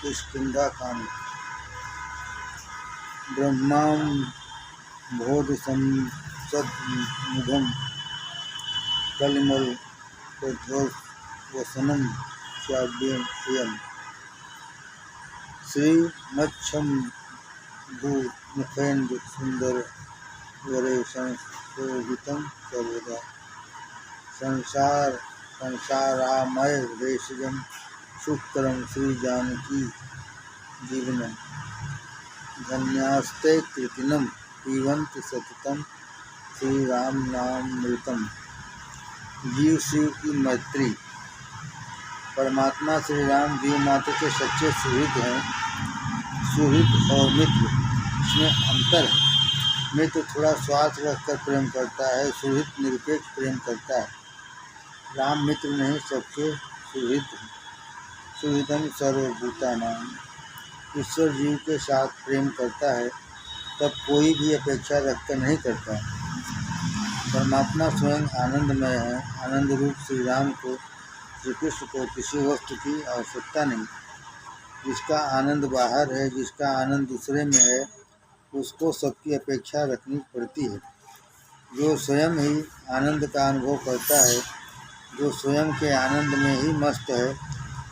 किष्किंधाकांड ब्रह्मां बोधसंसदमुखं कलिमलप्रध्वंसनं चाव्ययम् श्रीमच्छम्भुमुखेन्दुसुन्दरवरे संशोभितं सर्वदा संसारामय भेषजं सुखकरं श्रीजानकी जीवनम् धन्यास्ते कृतिनं पीबन्ति सततं श्री राम नामामृतम्। जीव शिव की मैत्री। परमात्मा श्री राम जीव मात्र के सच्चे सुहृद हैं। सुहृद और मित्र, इसमें अंतर है। मित्र थोड़ा स्वार्थ रखकर प्रेम करता है, सुहृद निरपेक्ष प्रेम करता है। राम मित्र नहीं, सबके सुहृद हैं। सुहृदं सर्वभूतानां। ईश्वर जीव के साथ प्रेम करता है तब कोई भी अपेक्षा रखकर नहीं करता। परमात्मा स्वयं आनंदमय है। आनंद रूप श्री राम को, श्री कृष्ण को किसी वस्तु की आवश्यकता नहीं। जिसका आनंद बाहर है, जिसका आनंद दूसरे में है, उसको सबकी अपेक्षा रखनी पड़ती है। जो स्वयं ही आनंद का अनुभव करता है, जो स्वयं के आनंद में ही मस्त है,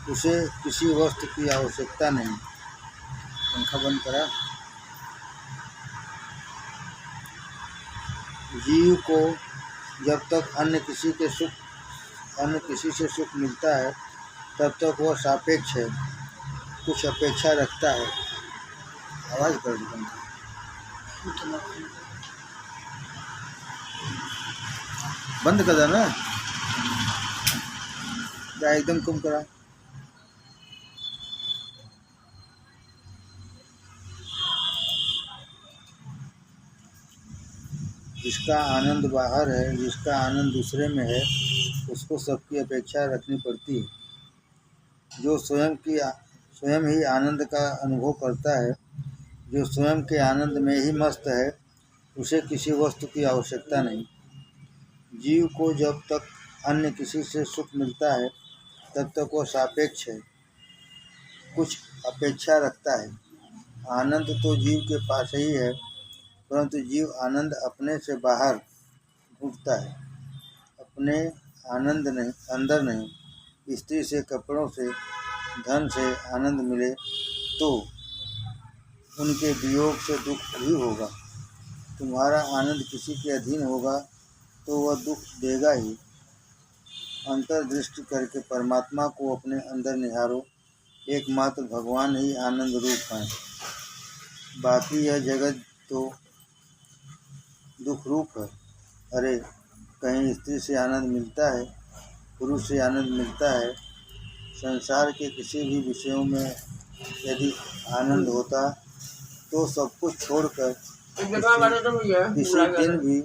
उसे किसी वस्तु की आवश्यकता नहीं। पंखा बंद करा। जीव को जब तक अन्य किसी से सुख मिलता है तब तक वह सापेक्ष है, कुछ अपेक्षा रखता है। आवाज कर दो। बंद कर देना, या एकदम कम करा। जिसका आनंद बाहर है, जिसका आनंद दूसरे में है, उसको सबकी अपेक्षा रखनी पड़ती है। जो स्वयं ही आनंद का अनुभव करता है, जो स्वयं के आनंद में ही मस्त है, उसे किसी वस्तु की आवश्यकता नहीं। जीव को जब तक अन्य किसी से सुख मिलता है तब तक वह सापेक्ष है, कुछ अपेक्षा रखता है। आनंद तो जीव के पास ही है, परंतु जीव आनंद अपने से बाहर ढूंढता है, अपने आनंद नहीं, अंदर नहीं। स्त्री से, कपड़ों से, धन से आनंद मिले तो उनके वियोग से दुख भी होगा। तुम्हारा आनंद किसी के अधीन होगा तो वह दुख देगा ही। अंतर्दृष्टि करके परमात्मा को अपने अंदर निहारो। एकमात्र भगवान ही आनंद रूप हैं। बाकी यह जगत तो दुख रूप है। अरे, कहीं स्त्री से आनंद मिलता है, पुरुष से आनंद मिलता है। संसार के किसी भी विषयों में यदि आनंद होता तो सब कुछ छोड़कर किसी दिन भी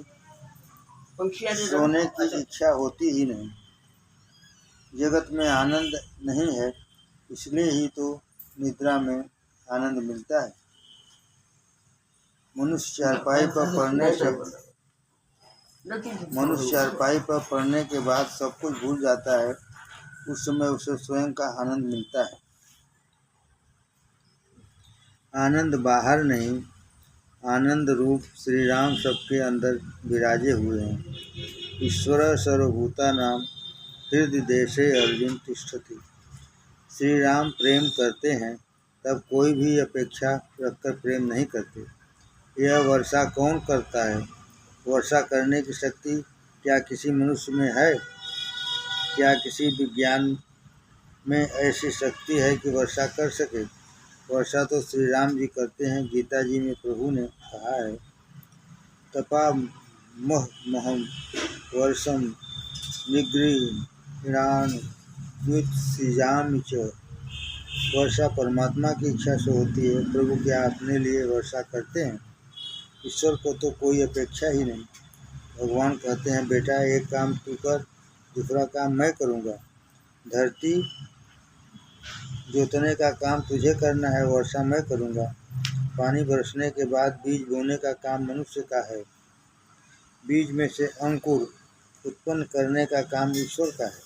सोने की इच्छा होती ही नहीं। जगत में आनंद नहीं है, इसलिए ही तो निद्रा में आनंद मिलता है। मनुष्य चारपाई पर पड़ने के बाद सब कुछ भूल जाता है। उस समय उसे स्वयं का आनंद मिलता है। आनंद बाहर नहीं, आनंद रूप श्री राम सबके अंदर विराजे हुए हैं। ईश्वर सर्वभूतानां हृदयदेशे अर्जुन तिष्ठति। श्री राम प्रेम करते हैं तब कोई भी अपेक्षा रखकर प्रेम नहीं करते। यह वर्षा कौन करता है? वर्षा करने की शक्ति क्या किसी मनुष्य में है? क्या किसी विज्ञान में ऐसी शक्ति है कि वर्षा कर सके? वर्षा तो श्री राम जी करते हैं। गीता जी में प्रभु ने कहा है, तपामहं वर्षं निगृह्णान्युत्सृजामि च। वर्षा परमात्मा की इच्छा से होती है। प्रभु क्या अपने लिए वर्षा करते हैं? ईश्वर को तो कोई अपेक्षा ही नहीं। भगवान कहते हैं, बेटा एक काम तू कर, दूसरा काम मैं करूँगा। धरती जोतने का काम तुझे करना है, वर्षा मैं करूँगा। पानी बरसने के बाद बीज बोने का काम मनुष्य का है। बीज में से अंकुर उत्पन्न करने का काम ईश्वर का है।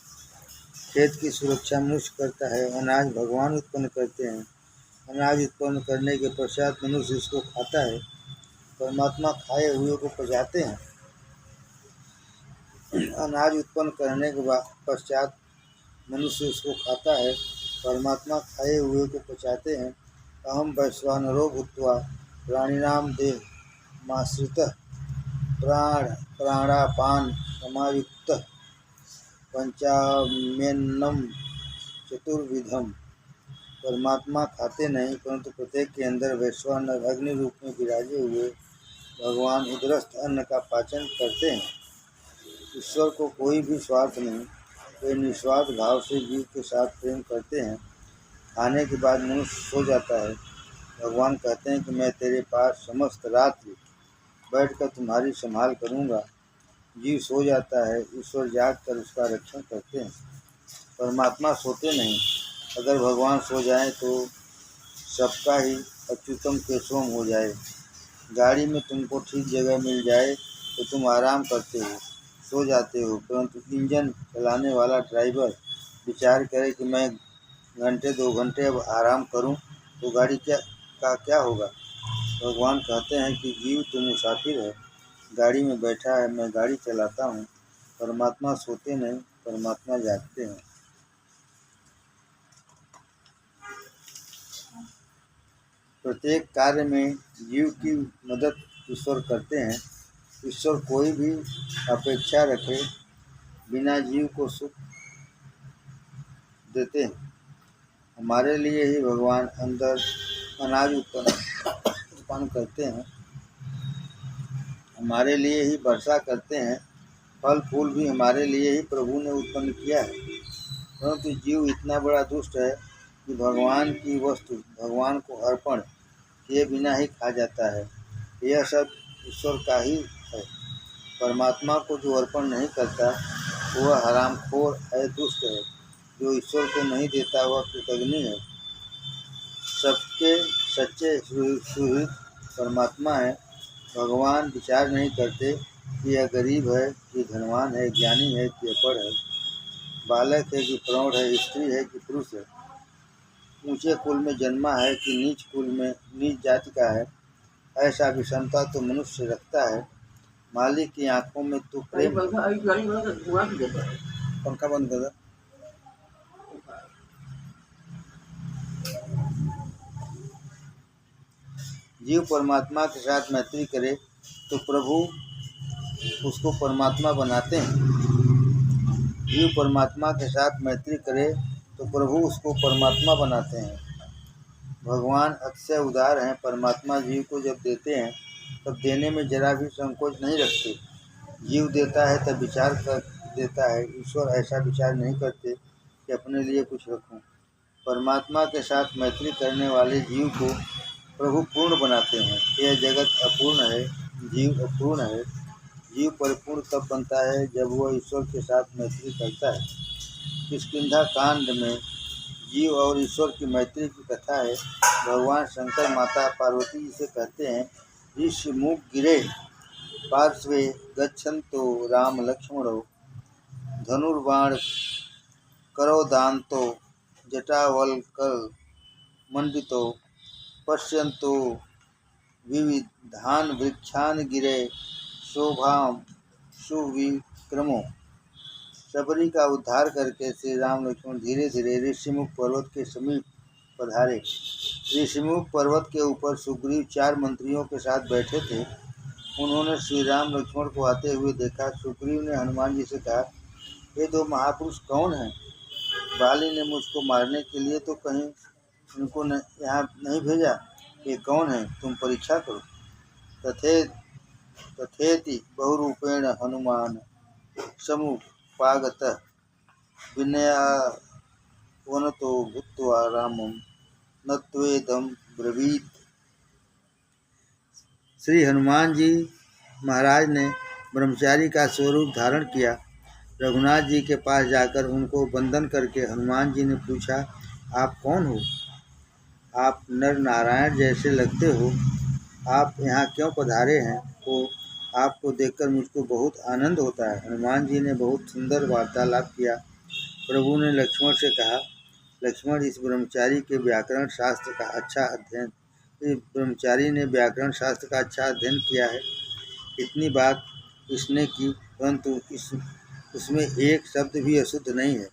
खेत की सुरक्षा मनुष्य करता है। अनाज भगवान उत्पन्न करते हैं। अनाज उत्पन्न करने के पश्चात मनुष्य इसको खाता है, परमात्मा खाए हुए को पचाते हैं। अनाज उत्पन्न करने के पश्चात मनुष्य उसको खाता है, परमात्मा खाए हुए को पचाते हैं। अहम वैश्वानरो भूत्वा प्राणिनाम देहमाश्रितः प्राणापान समायुक्तः पंचाम्यन्नम चतुर्विधम। परमात्मा खाते नहीं, परंतु प्रत्येक के अंदर वैश्वानर अग्नि रूप में विराजे हुए भगवान उदरस्थ अन्न का पाचन करते हैं। ईश्वर को कोई भी स्वार्थ नहीं, वे निस्वार्थ भाव से जीव के साथ प्रेम करते हैं। खाने के बाद मनुष्य सो जाता है। भगवान कहते हैं कि मैं तेरे पास समस्त रात्रि बैठकर तुम्हारी संभाल करूंगा। जीव सो जाता है, ईश्वर जाग कर उसका रक्षण करते हैं। परमात्मा सोते नहीं। अगर भगवान सो जाएं तो सबका ही अच्युतम केशवम हो जाए। गाड़ी में तुमको ठीक जगह मिल जाए तो तुम आराम करते हो, सो जाते हो, परंतु इंजन चलाने वाला ड्राइवर विचार करे कि मैं घंटे 2 घंटे अब आराम करूं तो गाड़ी क्या होगा। भगवान कहते हैं कि जीव तुम मुसाफिर है, गाड़ी में बैठा है, मैं गाड़ी चलाता हूँ। परमात्मा सोते नहीं, परमात्मा जागते हैं। प्रत्येक कार्य में जीव की मदद ईश्वर करते हैं। ईश्वर कोई भी अपेक्षा रखे बिना जीव को सुख देते हैं। हमारे लिए ही भगवान अंदर अनाज उत्पन्न करते हैं, हमारे लिए ही वर्षा करते हैं। फल फूल भी हमारे लिए ही प्रभु ने उत्पन्न किया है, परंतु जीव इतना बड़ा दुष्ट है कि भगवान की वस्तु भगवान को अर्पण किए बिना ही खा जाता है। यह सब ईश्वर का ही है। परमात्मा को जो अर्पण नहीं करता वह हरामखोर है, दुष्ट है। जो ईश्वर को नहीं देता वह कृतघ्नि है। सबके सच्चे सुहृद परमात्मा है। भगवान विचार नहीं करते कि यह गरीब है कि धनवान है, ज्ञानी है कि अपढ़ है, बालक है कि प्रौढ़ है, स्त्री है कि पुरुष है, ऊंचे कुल में जन्मा है कि नीच कुल में नीच जाति का है। ऐसा विषमता तो मनुष्य रखता है। मालिक की आंखों में तो प्रेम। पंखा बंद कर। जीव परमात्मा के साथ मैत्री करे तो प्रभु उसको परमात्मा बनाते हैं। जीव परमात्मा के साथ मैत्री करे तो प्रभु उसको परमात्मा बनाते हैं। भगवान अतिशय उदार हैं। परमात्मा जीव को जब देते हैं तब देने में जरा भी संकोच नहीं रखते। जीव देता है तब विचार कर देता है। ईश्वर ऐसा विचार नहीं करते कि अपने लिए कुछ रखूं। परमात्मा के साथ मैत्री करने वाले जीव को प्रभु पूर्ण बनाते हैं। यह जगत अपूर्ण है, जीव अपूर्ण है। जीव परिपूर्ण तब बनता है जब वह ईश्वर के साथ मैत्री करता है। किष्किंधा कांड में जीव और ईश्वर की मैत्री की कथा है। भगवान शंकर माता पार्वती जी से कहते हैं, ऋषि मुख गिरे पार्श्वे गच्छन्तो राम लक्ष्मणो धनुर्बाण करो दान्तो जटावल्कल मंडितो पश्यन्तो विविधान वृक्षान गिरे शोभाम सुविक्रमो। शबरी का उद्धार करके श्री राम लक्ष्मण धीरे धीरे ऋषिमुख पर्वत के समीप पधारे। ऋषिमुख पर्वत के ऊपर सुग्रीव 4 मंत्रियों के साथ बैठे थे। उन्होंने श्री राम लक्ष्मण को आते हुए देखा। सुग्रीव ने हनुमान जी से कहा, ये 2 महापुरुष कौन हैं? बाली ने मुझको मारने के लिए तो कहीं इनको यहाँ नहीं भेजा। ये कौन है? तुम परीक्षा करो। तथेति बहुरूपेण हनुमान समुपागतः विनयावनतो भूत्वा रामं नत्वेदं ब्रवीत। श्री हनुमान जी महाराज ने ब्रह्मचारी का स्वरूप धारण किया। रघुनाथ जी के पास जाकर उनको वंदन करके हनुमान जी ने पूछा, आप कौन हो? आप नर नारायण जैसे लगते हो, आप यहाँ क्यों पधारे हैं? तो आपको देखकर मुझको बहुत आनंद होता है। हनुमान जी ने बहुत सुंदर वार्तालाप किया। प्रभु ने लक्ष्मण से कहा, लक्ष्मण, इस ब्रह्मचारी के व्याकरण शास्त्र का अच्छा अध्ययन इस ब्रह्मचारी ने व्याकरण शास्त्र का अच्छा अध्ययन किया है। इतनी बात इसने की, परंतु उसमें एक शब्द भी अशुद्ध नहीं है,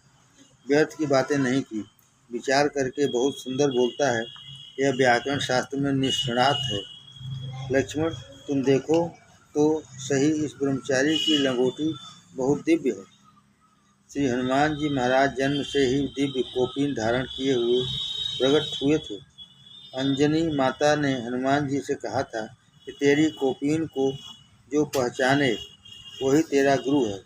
व्यर्थ की बातें नहीं की। विचार करके बहुत सुंदर बोलता है, यह व्याकरण शास्त्र में निष्णात है। लक्ष्मण, तुम देखो तो सही, इस ब्रह्मचारी की लंगोटी बहुत दिव्य है। श्री हनुमान जी महाराज जन्म से ही दिव्य कोपीन धारण किए हुए प्रकट हुए थे। अंजनी माता ने हनुमान जी से कहा था कि तेरी कोपीन को जो पहचाने वही तेरा गुरु है।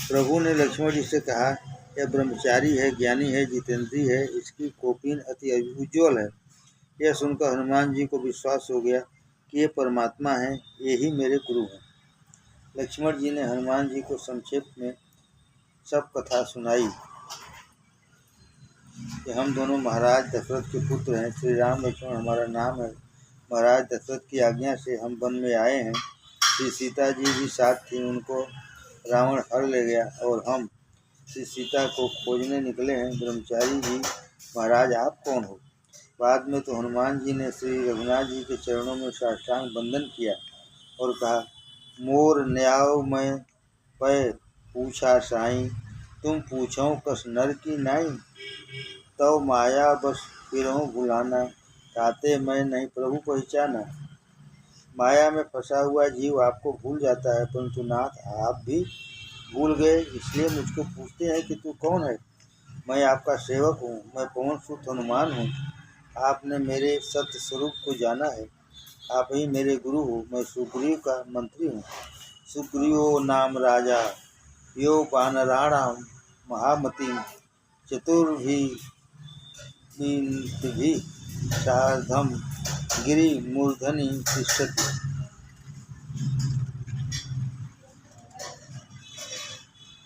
प्रभु ने लक्ष्मण जी से कहा, यह ब्रह्मचारी है, ज्ञानी है, जितेंद्रीय है, इसकी कोपीन अति उज्ज्वल है। यह सुनकर हनुमान जी को विश्वास हो गया कि ये परमात्मा हैं, ये ही मेरे गुरु हैं। लक्ष्मण जी ने हनुमान जी को संक्षेप में सब कथा सुनाई कि हम दोनों महाराज दशरथ के पुत्र हैं, श्री राम लक्ष्मण हमारा नाम है। महाराज दशरथ की आज्ञा से हम वन में आए हैं। श्री सीता जी भी साथ थी, उनको रावण हर ले गया और हम श्री सीता को खोजने निकले हैं। ब्रह्मचारी जी महाराज, आप कौन हो? बाद में तो हनुमान जी ने श्री रघुनाथ जी के चरणों में साष्टांग बंदन किया और कहा, मोर न्याव मैं पै पूछा साई, तुम पूछो कस नर की नाई। तव माया बस फिरहूँ भुलाना, ताते मैं नहीं प्रभु पहचाना। माया में फंसा हुआ जीव आपको भूल जाता है, परंतु नाथ आप भी भूल गए, इसलिए मुझको पूछते हैं कि तू कौन है। मैं आपका सेवक हूँ, मैं पवन सुत हनुमान हूँ। आपने मेरे सत्य स्वरूप को जाना है, आप ही मेरे गुरु हो। मैं सुग्रीव का मंत्री हूँ। सुग्रीवो नाम राजा, यो वानराणाम महामतिम, चतुर्भिः सार्धम गिरि मूर्धनि तिष्ठति।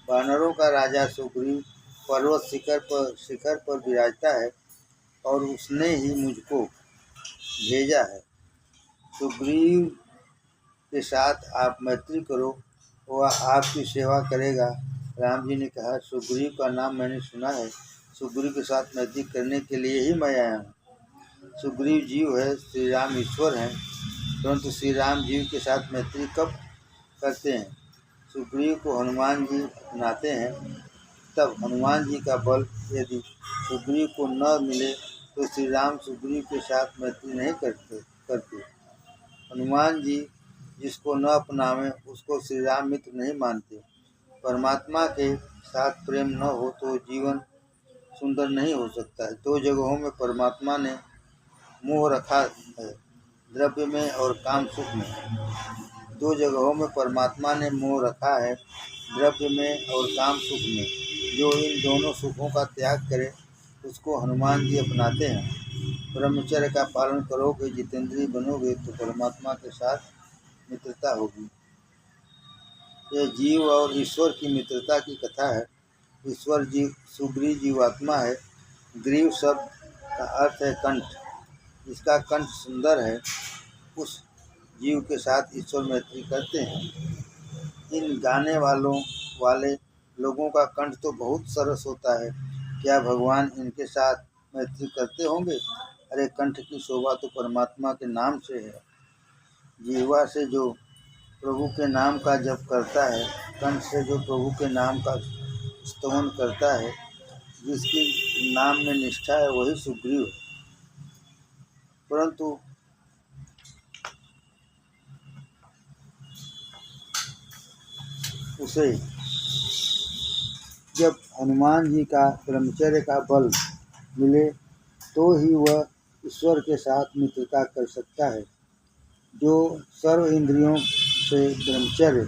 वानरों का राजा सुग्रीव पर्वत शिखर पर विराजता है और उसने ही मुझको भेजा है। सुग्रीव के साथ आप मैत्री करो, वह आपकी सेवा करेगा। राम जी ने कहा, सुग्रीव का नाम मैंने सुना है, सुग्रीव के साथ मैत्री करने के लिए ही मैं आया हूँ। सुग्रीव जीव है, श्री राम ईश्वर हैं, परंतु श्री राम जीव के साथ मैत्री कब करते हैं? सुग्रीव को हनुमान जी अपनाते हैं, तब हनुमान जी का बल यदि सुग्रीव को न मिले तो श्री राम सुग्रीव के साथ मैत्री नहीं करते। हनुमान जी जिसको न अपनावें उसको श्री राम मित्र नहीं मानते। परमात्मा के साथ प्रेम न हो तो जीवन सुंदर नहीं हो सकता है। दो जगहों में परमात्मा ने मोह रखा है, द्रव्य में और काम सुख में। दो जगहों में परमात्मा ने मोह रखा है, द्रव्य में और काम सुख में। जो इन दोनों सुखों का त्याग करे उसको हनुमान जी अपनाते हैं। ब्रह्मचर्य का पालन करोगे, जितेंद्रिय बनोगे तो परमात्मा के साथ मित्रता होगी। यह जीव और ईश्वर की मित्रता की कथा है। ईश्वर जीव सुग्रीव जीवात्मा है। ग्रीव शब्द का अर्थ है कंठ, जिसका कंठ सुंदर है, उस जीव के साथ ईश्वर मैत्री करते हैं। इन गाने वाले लोगों का कंठ तो बहुत सरस होता है, क्या भगवान इनके साथ मैत्री करते होंगे? अरे कंठ की शोभा तो परमात्मा के नाम से है। जीवा से जो प्रभु के नाम का जप करता है, कंठ से जो प्रभु के नाम का स्तवन करता है, जिसकी नाम में निष्ठा है, वही सुग्रीव है। परंतु उसे जब हनुमान जी का ब्रह्मचर्य का बल मिले तो ही वह ईश्वर के साथ मित्रता कर सकता है। जो सर्व इंद्रियों से ब्रह्मचर्य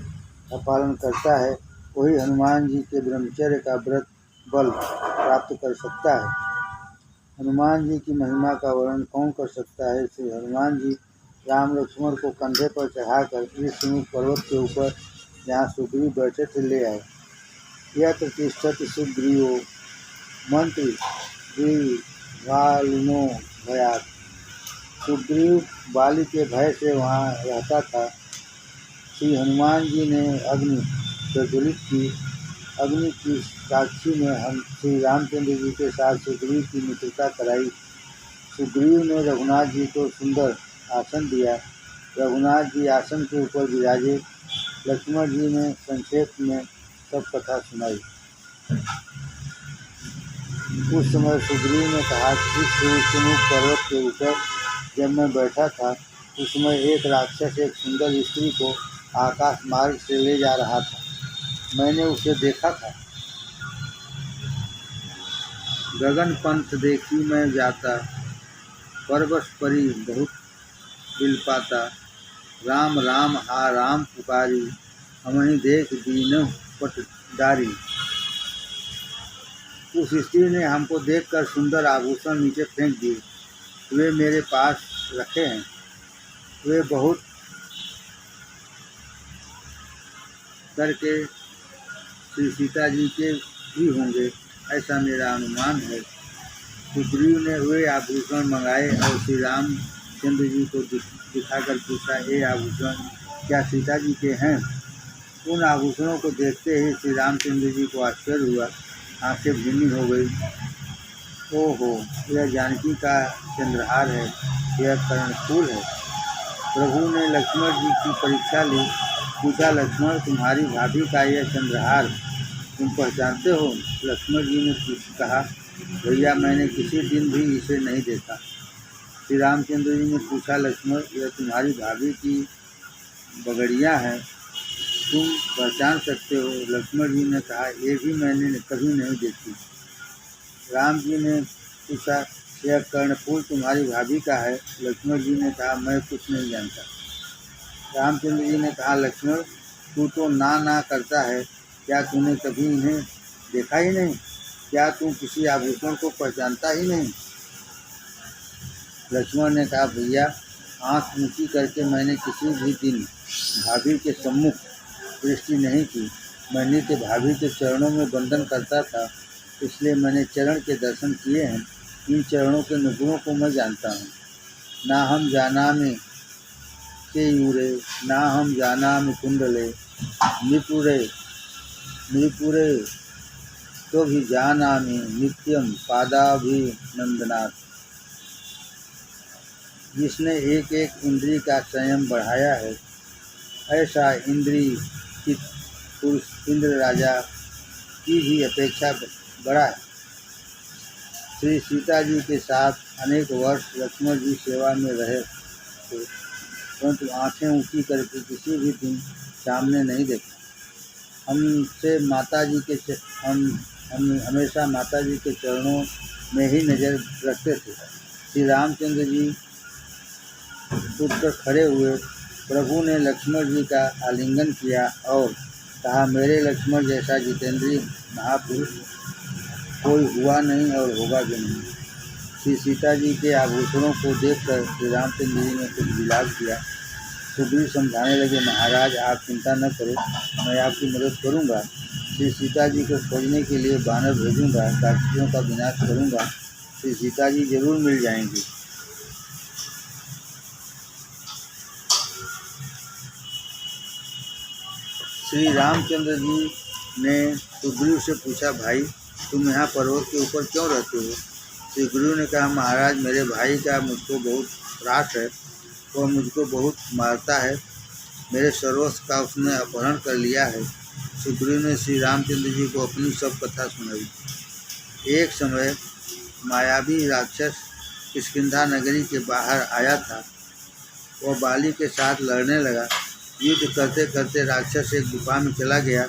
का पालन करता है वही हनुमान जी के ब्रह्मचर्य का व्रत बल प्राप्त कर सकता है। हनुमान जी की महिमा का वर्णन कौन कर सकता है? श्री हनुमान जी राम लक्ष्मण को कंधे पर चढ़ाकर ऋषिमुख पर्वत के ऊपर जहाँ सुग्रीव बैठे थे ले आए। यह प्रतिष्ठित सुग्रीवो मंत्री वालिनो भयात। सुग्रीव बाली के भय से वहाँ रहता था। श्री हनुमान जी ने अग्नि प्रज्वलित की अग्नि की साक्षी में हम श्री रामचंद्र जी के साथ सुग्रीव की मित्रता कराई। सुग्रीव ने रघुनाथ जी को सुंदर आसन दिया। रघुनाथ जी आसन के ऊपर विराजे। लक्ष्मण जी ने संक्षेप में सब कथा सुनाई। उस समय सुग्रीव ने कहा कि सुमुख पर्वत के ऊपर जब मैं बैठा था उस समय एक राक्षस एक सुंदर स्त्री को आकाश मार्ग से ले जा रहा था। मैंने उसे देखा था। गगन पंथ देखी मैं जाता, परवश परी बहुत दिल पाता। राम राम हा राम पुकारी, हमहि देख दीनहु पटदारी। उस स्त्री ने हमको देखकर सुंदर आभूषण नीचे फेंक दिए। वे मेरे पास रखे हैं। वे बहुत करके श्री सीता जी के भी होंगे, ऐसा मेरा अनुमान है। सुग्रीव ने वे आभूषण मंगाए और श्री रामचंद्र जी को दिखाकर पूछा, ये आभूषण क्या सीता जी के हैं? उन आभूषणों को देखते ही श्री रामचंद्र जी को आश्चर्य हुआ। आंखें भीनी हो गई। ओहो, यह जानकी का चंद्रहार है, यह कर्णफूल है। प्रभु ने लक्ष्मण जी की परीक्षा ली। पूछा, लक्ष्मण तुम्हारी भाभी का यह चंद्रहार तुम पहचानते हो? लक्ष्मण जी ने कहा, भैया मैंने किसी दिन भी इसे नहीं देखा। श्री रामचंद्र जी ने पूछा, लक्ष्मण यह तुम्हारी भाभी की बगड़ियाँ हैं, तुम पहचान सकते हो? लक्ष्मण जी ने कहा, ये भी मैंने कभी नहीं देखी। राम जी ने पूछा, यह कर्णफूल तुम्हारी भाभी का है? लक्ष्मण जी ने कहा, मैं कुछ नहीं जानता। रामचंद्र जी ने कहा, लक्ष्मण तू तो ना करता है, क्या तूने कभी इन्हें देखा ही नहीं? क्या तू किसी आभूषण को पहचानता ही नहीं? लक्ष्मण ने कहा, भैया आँख ऊँची करके मैंने किसी भी दिन भाभी के सम्मुख दृष्टि नहीं की। मैं नित्य भाभी के चरणों में वंदन करता था, इसलिए मैंने चरण के दर्शन किए हैं। इन चरणों के नुपुरों को मैं जानता हूँ। ना हम जानामि केयूरे, ना हम जानामि कुंडले, नृपुरे तो भी जानामि नित्यम पादाभिनंदनात्। जिसने एक एक इंद्रिय का संयम बढ़ाया है, ऐसा इंद्रिय पुरुष इंद्र राजा की भी अपेक्षा बड़ा है। श्री सीता जी के साथ अनेक वर्ष लक्ष्मण जी सेवा में रहे थे, परंतु आँखें ऊँची करके किसी भी दिन सामने नहीं देखा। हम हमेशा माता जी के चरणों में ही नज़र रखते थे। श्री रामचंद्र जी उठकर खड़े हुए। प्रभु ने लक्ष्मण जी का आलिंगन किया और कहा, मेरे लक्ष्मण जैसा जितेंद्रिय महापुरुष कोई हुआ नहीं और होगा भी नहीं। श्री सीता जी के आभूषणों को देखकर श्री रामचंद्र जी ने कुछ विलाप किया। सुग्रीव समझाने लगे, महाराज आप चिंता न करो, मैं आपकी मदद करूंगा। श्री सीता जी को खोजने के लिए बानर भेजूंगा, राक्षसों का विनाश करूंगा। श्री सीता जी जरूर मिल जाएंगी। श्री रामचंद्र जी ने सुग्रीव से पूछा, भाई तुम यहाँ पर्वत के ऊपर क्यों रहते हो? सुग्रीव ने कहा, महाराज मेरे भाई का मुझको बहुत त्रास है, वह मुझको बहुत मारता है, मेरे सर्वस्व का उसने अपहरण कर लिया है। सुग्रीव ने श्री रामचंद्र जी को अपनी सब कथा सुनाई। एक समय मायावी राक्षस किष्किंधा नगरी के बाहर आया था। वह बाली के साथ लड़ने लगा। युद्ध करते करते राक्षस एक गुफा में चला गया।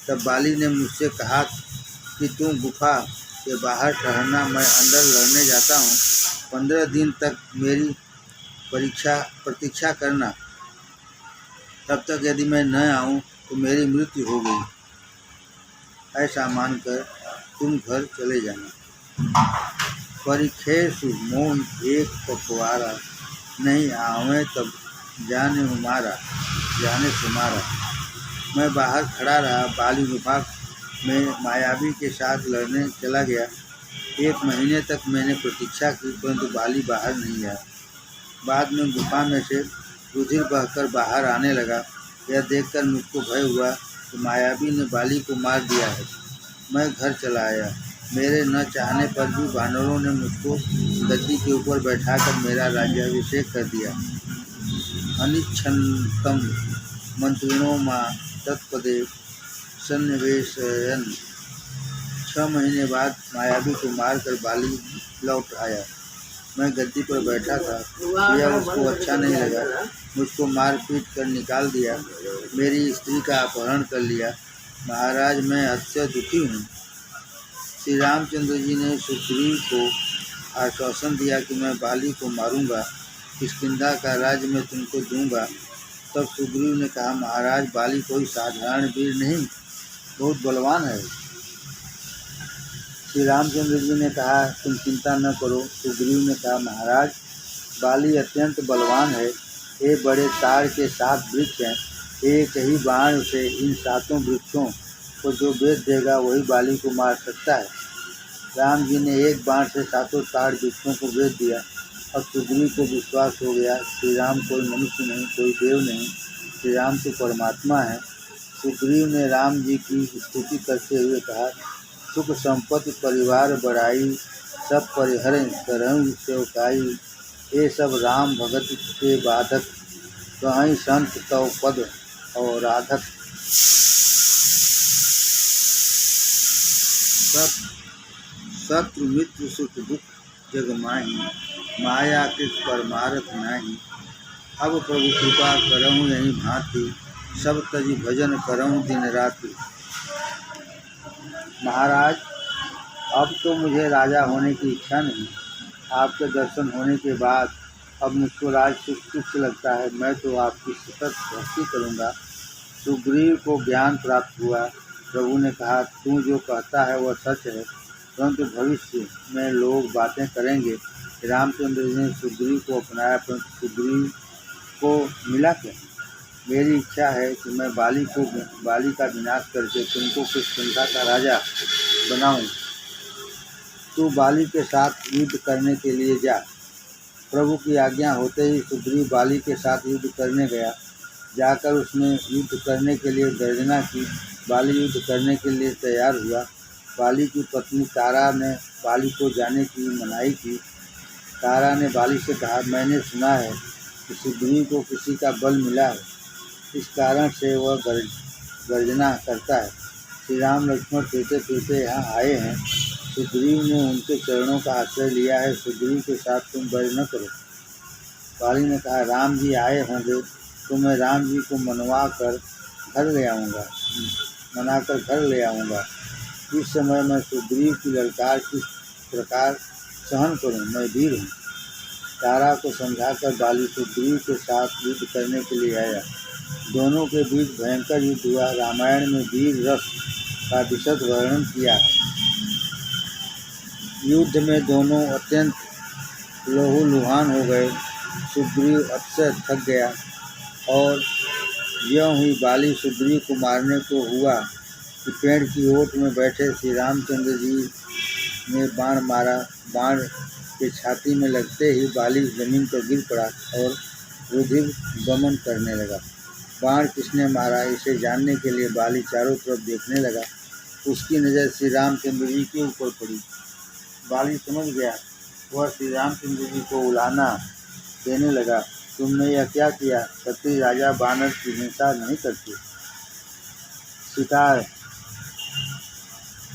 तब बाली ने मुझसे कहा कि तुम गुफा के बाहर ठहरना, मैं अंदर लड़ने जाता हूँ। 15 दिन तक मेरी प्रतीक्षा करना, तब तक यदि मैं न आऊँ तो मेरी मृत्यु हो गई। ऐसा मानकर तुम घर चले जाना। परिखेसु मोह एक पखवारा, नहीं आवे तब जाने तुम्हारा। मैं बाहर खड़ा रहा। बाली गुफा में मायावी के साथ लड़ने चला गया। 1 महीने तक मैंने प्रतीक्षा की, परंतु बाली बाहर नहीं आया। बाद में गुफा में से रुधिर बहकर बाहर आने लगा। यह देखकर मुझको भय हुआ। कि मायावी ने बाली को मार दिया है। मैं घर चला आया। मेरे न चाहने पर भी वानरों ने मुझको गद्दी के ऊपर बैठाकर मेरा राज्याभिषेक कर दिया। अनिच्छन्तम मंत्रिणो मां तत्पदे सन्निवेशयन्। 6 महीने बाद मायावी को मारकर बाली लौट आया। मैं गद्दी पर बैठा था। यह उसको अच्छा नहीं लगा, मुझको मार पीट कर निकाल दिया, मेरी स्त्री का अपहरण कर लिया। महाराज, मैं अत्यंत दुखी हूँ। श्री रामचंद्र जी ने सुग्रीव को आश्वासन दिया कि मैं बाली को मारूंगा, किष्किंधा का राज्य मैं तुमको दूंगा। तब सुग्रीव ने कहा, महाराज, बाली कोई साधारण वीर नहीं, बहुत बलवान है। श्री रामचंद्र जी ने कहा, तुम चिंता न करो। सुग्रीव ने कहा, महाराज, बाली अत्यंत बलवान है। ये बड़े ताड़ के 7 वृक्ष हैं। एक ही बाण से इन 7 वृक्षों को जो बेच देगा वही बाली को मार सकता है। राम जी ने एक बाण से 7 ताड़ वृक्षों को बेच दिया। अब सुग्रीव को विश्वास हो गया, श्री राम कोई मनुष्य नहीं, कोई देव नहीं, श्री राम तो परमात्मा है। सुग्रीव ने राम जी की स्तुति करते हुए कहा, सुख संपत्ति परिवार बढ़ाई, सब परिहरण करहु सेवकाई। ये सब राम भगत के बाधक, कहीं संत तव पद और राधक। शत्रु मित्र सुख दुख जग माही, माया कृत परमारथ नाही। अब प्रभु कृपा करहु यही भांति, सब तजी भजन करहु दिन रात्रि। महाराज, अब तो मुझे राजा होने की इच्छा नहीं। आपके दर्शन होने के बाद अब मुझको राज सुख तुच्छ लगता है। मैं तो आपकी सतत भक्ति करूँगा। सुग्रीव को ज्ञान प्राप्त हुआ। प्रभु ने कहा, तू जो कहता है वह सच है, परंतु भविष्य में लोग बातें करेंगे। रामचंद्र जी ने सुग्रीव को अपनाया, परंतु सुग्रीव को मिला क्या? मेरी इच्छा है कि मैं बाली का विनाश करके तुमको किष्किंधा का राजा बनाऊं। तू बाली के साथ युद्ध करने के लिए जा। प्रभु की आज्ञा होते ही सुग्रीव बाली के साथ युद्ध करने गया। जाकर उसने युद्ध करने के लिए गर्जना की। बाली युद्ध करने के लिए तैयार हुआ। बाली की पत्नी तारा ने बाली को जाने की मनाही की। तारा ने बाली से कहा, मैंने सुना है कि सुग्रीव को किसी का बल मिला है, इस कारण से वह गर्जना करता है। श्री राम लक्ष्मण फिरते फिरते यहाँ आए हैं। सुग्रीव ने उनके चरणों का आश्रय लिया है। सुग्रीव के साथ तुम बैर न करो। बाली ने कहा, राम जी आए होंगे तो मैं राम जी को मनाकर घर ले आऊँगा। इस समय मैं सुग्रीव की ललकार किस प्रकार सहन करूँ? मैं वीर हूँ। तारा को समझाकर बाली सुग्रीव के साथ युद्ध करने के लिए आया। दोनों के बीच भयंकर युद्ध हुआ। रामायण में वीर रस का विशद वर्णन किया है। युद्ध में दोनों अत्यंत लहूलुहान हो गए। सुग्रीव अतिशय थक गया और यों ही बाली सुग्रीव को मारने को हुआ कि पेड़ की ओट में बैठे श्री रामचंद्र जी ने बाण मारा। बाण के छाती में लगते ही बाली जमीन पर गिर पड़ा और रुधिर गमन करने लगा। बाण किसने मारा, इसे जानने के लिए बाली चारों तरफ देखने लगा। उसकी नज़र श्री रामचंद्र जी के ऊपर पड़ी। बाली समझ गया। वह श्री रामचंद्र जी को उलाहना देने लगा, तुमने यह क्या किया? क्षत्रिय राजा बानर की हिंसा नहीं करते। शिकार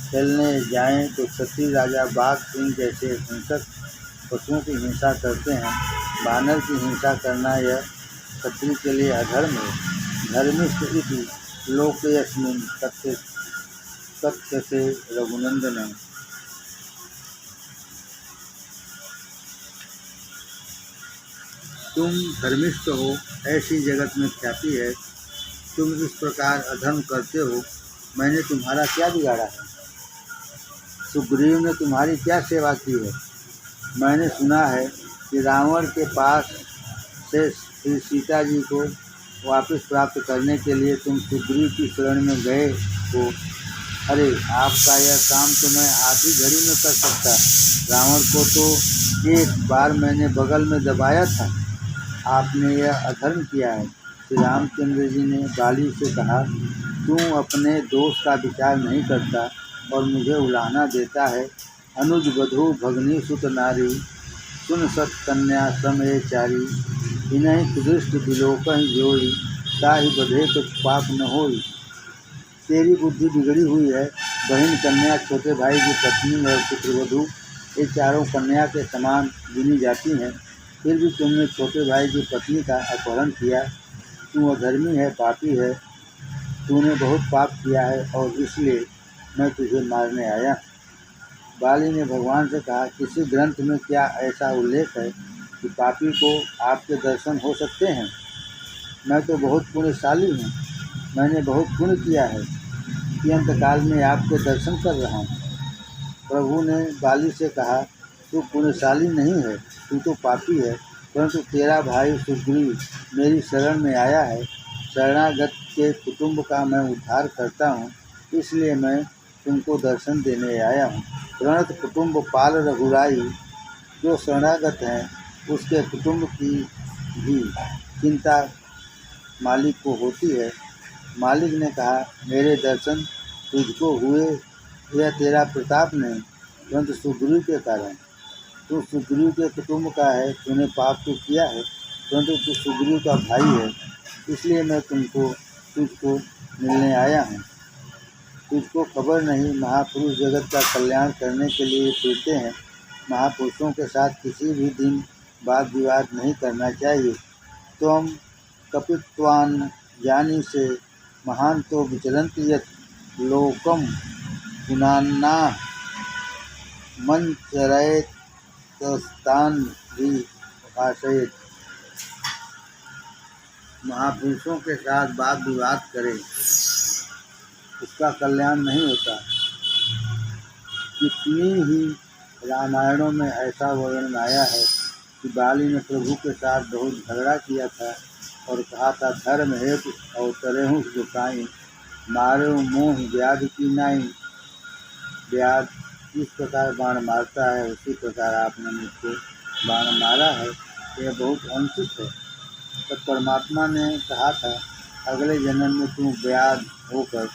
खेलने जाएं तो क्षत्रिय राजा बाघ सिंह जैसे हिंसक पशुओं की हिंसा करते हैं। बानर की हिंसा करना यह क्षत्रिय के लिए अधर्म है। धर्मिष्ठ इति लोकयस्मिन् कथ्यते रघुनंदन। तुम धर्मिष्ठ हो, ऐसी जगत में ख्याति है। तुम इस प्रकार अधर्म करते हो, मैंने तुम्हारा क्या बिगाड़ा है? सुग्रीव ने तुम्हारी क्या सेवा की है? मैंने सुना है कि रावण के पास से श्री सीता जी को वापस प्राप्त करने के लिए तुम सुग्रीव की शरण में गए हो। अरे, आपका यह काम तो मैं आधी घड़ी में कर सकता। रावण को तो एक बार मैंने बगल में दबाया था। आपने यह अधर्म किया है। श्री रामचंद्र जी ने बाली से कहा, तू अपने दोष का विचार नहीं करता और मुझे उलाहना देता है। अनुज बधू भगनी सुत नारी, सुन सत कन्या समय चारी, इन्हीं कुदृष्ट विलोकहि जोई, ताहि बधे कुछ पाप न होई। तेरी बुद्धि बिगड़ी हुई है। बहन, कन्या, छोटे भाई की पत्नी और पुत्रवधू ये चारों कन्या के समान गिनी जाती हैं। फिर भी तुमने छोटे भाई की पत्नी का अपहरण किया। तू अधर्मी है, पापी है, तूने बहुत पाप किया है और इसलिए मैं तुझे मारने आया। बाली ने भगवान से कहा, किसी ग्रंथ में क्या ऐसा उल्लेख है कि पापी को आपके दर्शन हो सकते हैं? मैं तो बहुत पुण्यशाली हूँ। मैंने बहुत पुण्य किया है कि अंतकाल में आपके दर्शन कर रहा हूँ। प्रभु ने बाली से कहा, तू पुण्यशाली नहीं है, तू तो पापी है। परंतु तेरा भाई सुग्रीव मेरी शरण में आया है। शरणागत के कुटुंब का मैं उद्धार करता हूँ, इसलिए मैं तुमको दर्शन देने आया हूँ। प्रणत कुटुंब पाल रघुराई, जो शरणागत हैं उसके कुटुंब की भी चिंता मालिक को होती है। मालिक ने कहा, मेरे दर्शन तुझको हुए यह तेरा प्रताप नहीं, परंतु सुग्रीव के कारण। तू सुग्रीव के कुटुंब का है, तूने पाप तो किया है, परंतु तू सुग्रीव का भाई है, इसलिए मैं तुझको मिलने आया हूँ। तुझको खबर नहीं, महापुरुष जगत का कल्याण करने के लिए फिरते हैं। महापुरुषों के साथ किसी भी दिन वाद विवाद नहीं करना चाहिए। तो हम कपित्वान ज्ञानी से महान तो विचरन्ति यत् लोकम पुनान्ना मंचरयतस्तान भी भाषयेत्। महापुरुषों के साथ वाद विवाद करे, उसका कल्याण नहीं होता। कितनी ही रामायणों में ऐसा वर्णन आया है कि बाली ने प्रभु के साथ बहुत झगड़ा किया था और कहा था, धर्म हेतु अवतरेहु दुखाई, मारो मोह व्याध की नाई। व्याध इस प्रकार बाण मारता है, उसी प्रकार आपने मुझको बाण मारा है, यह बहुत अनुचित है। तो परमात्मा ने कहा था, अगले जन्म में तू व्याध होकर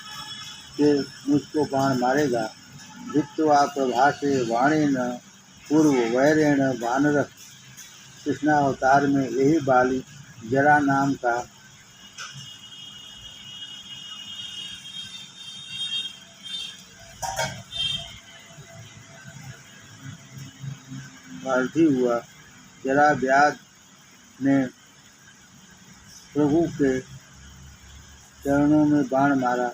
के मुझको बाण मारेगा। भित्वा प्रभासे वाणेन पूर्व वैरेण वानर। कृष्णावतार में यही बाली जरा नाम का सारथी हुआ। जरा व्याध ने प्रभु के चरणों में बाण मारा।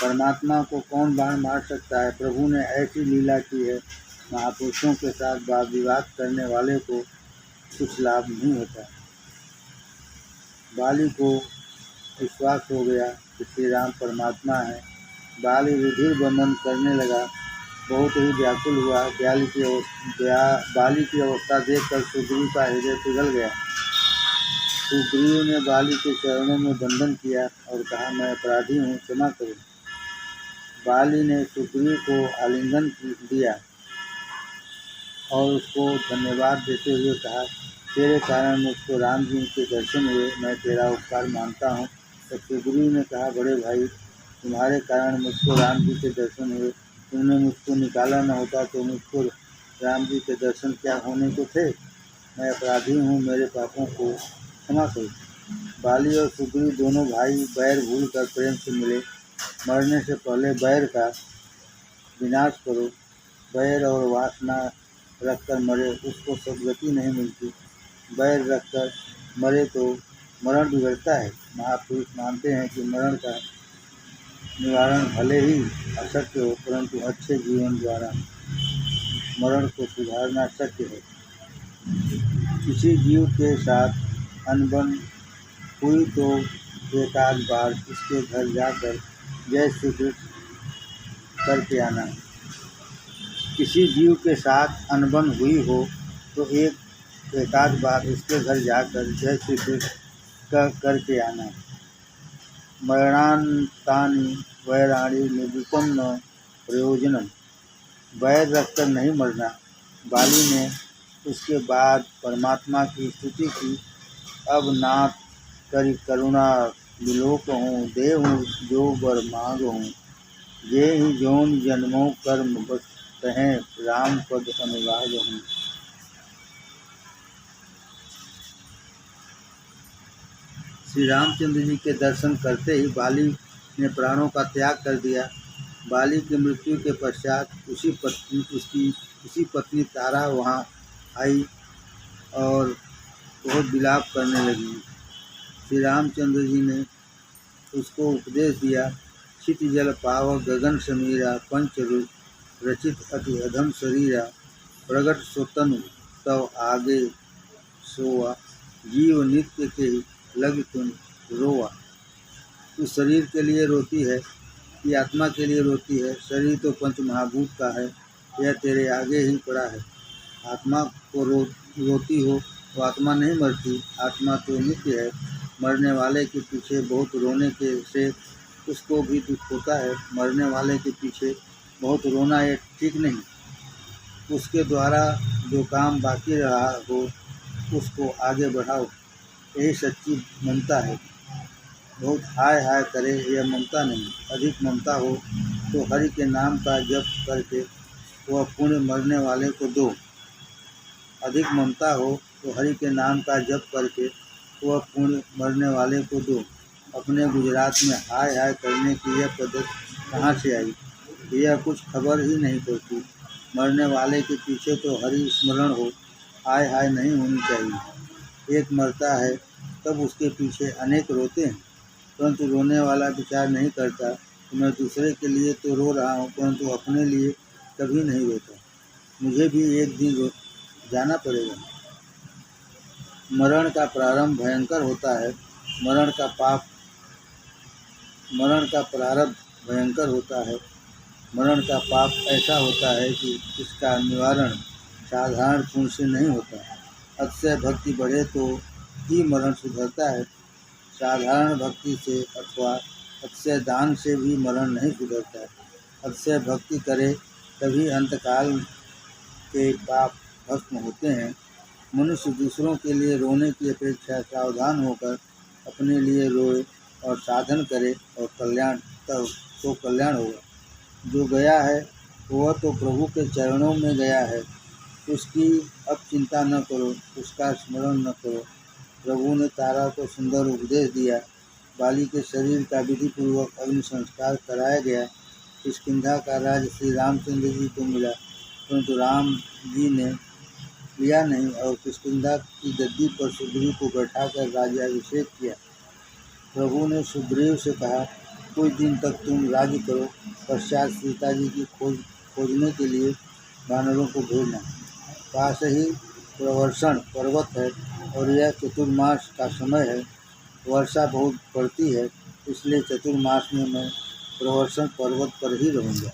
परमात्मा को कौन बाण मार सकता है? प्रभु ने ऐसी लीला की है, महापुरुषों के साथ वाद विवाद करने वाले को कुछ लाभ नहीं होता। बाली को विश्वास हो गया कि श्री राम परमात्मा है। बाली रुधिर बंधन करने लगा, बहुत ही व्याकुल हुआ। बाली की अवस्था देखकर सुग्रीव का हृदय पिघल गया। सुग्रीव ने बाली के चरणों में बंधन किया और कहा, मैं अपराधी हूँ, क्षमा करो। बाली ने सुग्रीव को आलिंगन दिया और उसको धन्यवाद देते हुए कहा, तेरे कारण मुझको राम जी के दर्शन हुए, मैं तेरा उपकार मानता हूँ। तो सुग्रीव ने कहा, बड़े भाई, तुम्हारे कारण मुझको राम जी के दर्शन हुए। तुमने मुझको निकाला न होता तो मुझको राम जी के दर्शन क्या होने को थे। मैं अपराधी हूँ, मेरे पापों को क्षमा करो। बाली और सुग्रीव दोनों भाई बैर भूल कर प्रेम से मिले। मरने से पहले बैर का विनाश करो। बैर और वासना रखकर मरे उसको सद्गति नहीं मिलती। बैर रखकर मरे तो मरण बिगड़ता है। महापुरुष मानते हैं कि मरण का निवारण भले ही अशक्य हो, परंतु अच्छे जीवन द्वारा मरण को सुधारना शक्य है। किसी जीव के साथ अनबन हुई तो एक आध बार इसके घर जाकर जय श्री कृष्ण करके आना। किसी जीव के साथ अनबन हुई हो तो एक आध बार इसके घर जाकर जय श्री कृष्ण करके आना। मरणान्तानि वैराणी निवृत्तं न प्रयोजनम। वैर रखकर नहीं मरना। बाली ने उसके बाद परमात्मा की स्तुति की। अब नाथ करि करुणा विलोक हूँ, देहूँ जो बर मांग हूँ, जे ही जोन जन्मों कर्म बस कहें, राम पद अनुराग हूँ। श्री रामचंद्र जी के दर्शन करते ही बाली ने प्राणों का त्याग कर दिया। बाली की मृत्यु के पश्चात उसी पत्नी तारा वहाँ आई और बहुत विलाप करने लगी। श्री रामचंद्र जी ने उसको उपदेश दिया, क्षित जल पावक गगन समीरा, पंच रूप रचित अति अधम शरीरा, प्रगट सोतनु तव आगे सोवा, जीव नित्य के लग तुम रोवा। तू शरीर के लिए रोती है कि आत्मा के लिए रोती है? शरीर तो पंच महाभूत का है, यह तेरे आगे ही पड़ा है। आत्मा को रोती हो तो आत्मा नहीं मरती, आत्मा तो नित्य है। मरने वाले के पीछे बहुत रोने के से उसको भी दुख होता है। मरने वाले के पीछे बहुत रोना ये ठीक नहीं। उसके द्वारा जो काम बाकी रहा हो उसको आगे बढ़ाओ, यही सच्ची ममता है। बहुत हाय हाय करे यह ममता नहीं। अधिक ममता हो तो हरि के नाम का जप करके वह पुण्य मरने वाले को दो। अधिक ममता हो तो हरि के नाम का जप करके वह पुण्य मरने वाले को दो। अपने गुजरात में हाय हाय करने की यह पद्धति कहाँ से आई? यह कुछ खबर ही नहीं पड़ती। मरने वाले के पीछे तो हरि स्मरण हो, हाय हाय नहीं होनी चाहिए। एक मरता है तब उसके पीछे अनेक रोते हैं, परंतु रोने वाला विचार नहीं करता कि मैं दूसरे के लिए तो रो रहा हूँ, परंतु अपने लिए कभी नहीं रोता। मुझे भी एक दिन जाना पड़ेगा। मरण का प्रारंभ भयंकर होता है। मरण का प्रारब्ध भयंकर होता है। मरण का पाप ऐसा होता है कि इसका निवारण साधारण पुण्य से नहीं होता। अतिशय भक्ति बढ़े तो ही मरण सुधरता है। साधारण भक्ति से अथवा अतिशय दान से भी मरण नहीं सुधरता है। अतिशय भक्ति करे तभी अंतकाल के पाप भस्म होते हैं। मनुष्य दूसरों के लिए रोने की अपेक्षा सावधान होकर अपने लिए रोए और साधन करे और कल्याण होगा। जो गया है वह तो प्रभु के चरणों में गया है, उसकी अब चिंता न करो, उसका स्मरण न करो। प्रभु ने तारा को सुंदर उपदेश दिया। बाली के शरीर का विधि पूर्वक अग्नि संस्कार कराया गया। किष्किंधा का राज्य श्री रामचंद्र जी को मिला, परंतु राम जी ने लिया नहीं और किष्किंधा की गद्दी पर सुग्रीव को बैठाकर राज्याभिषेक किया। प्रभु ने सुग्रीव से कहा, कुछ दिन तक तुम राज्य करो, पश्चात सीता जी की खोजने के लिए वानरों को भेजना। पास ही प्रवर्षण पर्वत है और यह चतुर्मास का समय है। वर्षा बहुत पड़ती है, इसलिए चतुर्मास में मैं प्रवर्षण पर्वत पर ही रहूँगा।